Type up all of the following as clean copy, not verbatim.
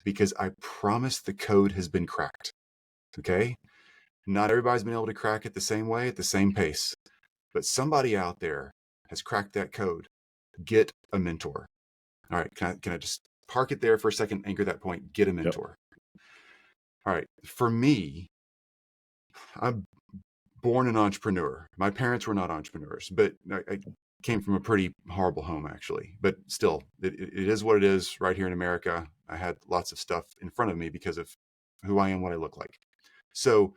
because I promise the code has been cracked. Okay. Not everybody's been able to crack it the same way at the same pace, but somebody out there has cracked that code. Get a mentor. All right. Can I just park it there for a second, anchor that point, get a mentor. All right. For me, I'm born an entrepreneur. My parents were not entrepreneurs, but I came from a pretty horrible home, actually. But still, it is what it is right here in America. I had lots of stuff in front of me because of who I am, what I look like. So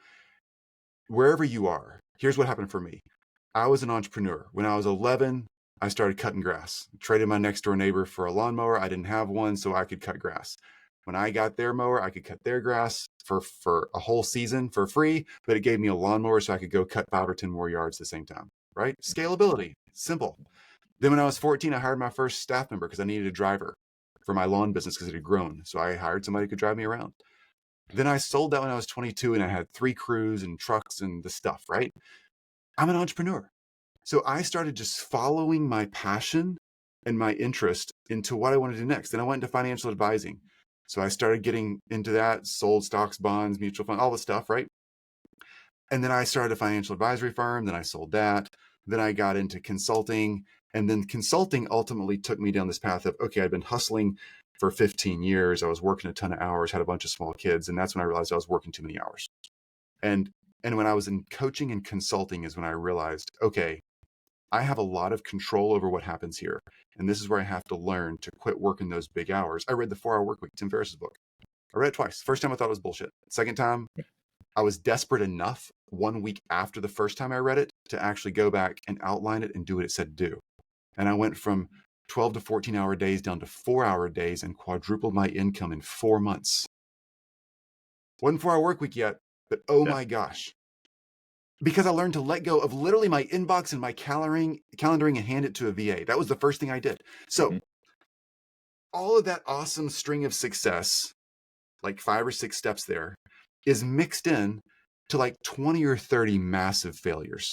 wherever you are, here's what happened for me. I was an entrepreneur. When I was 11, I started cutting grass. Traded my next door neighbor for a lawnmower. I didn't have one, so I could cut grass. When I got their mower, I could cut their grass for a whole season for free, but it gave me a lawnmower so I could go cut 5 or 10 more yards at the same time, right? Scalability, simple. Then when I was 14, I hired my first staff member because I needed a driver for my lawn business because it had grown. So I hired somebody who could drive me around. Then I sold that when I was 22 and I had 3 crews and trucks and the stuff, right? I'm an entrepreneur. So I started just following my passion and my interest into what I wanted to do next. Then I went into financial advising. So I started getting into that, sold stocks, bonds, mutual fund, all the stuff, right? And then I started a financial advisory firm. Then I sold that. Then I got into consulting. And then consulting ultimately took me down this path of, okay, I'd been hustling for 15 years. I was working a ton of hours, had a bunch of small kids. And that's when I realized I was working too many hours. And when I was in coaching and consulting is when I realized, okay, I have a lot of control over what happens here. And this is where I have to learn to quit working those big hours. I read The 4 Hour Workweek, Tim Ferriss's book. I read it twice. First time I thought it was bullshit. Second time, I was desperate enough 1 week after the first time I read it to actually go back and outline it and do what it said to do. And I went from 12 to 14-hour days down to 4-hour days and quadrupled my income in 4 months. Wasn't 4-hour Workweek yet, but oh my gosh. Because I learned to let go of literally my inbox and my calendaring and hand it to a VA. That was the first thing I did. So all of that awesome string of success, like 5 or 6 steps there, is mixed in to like 20 or 30 massive failures.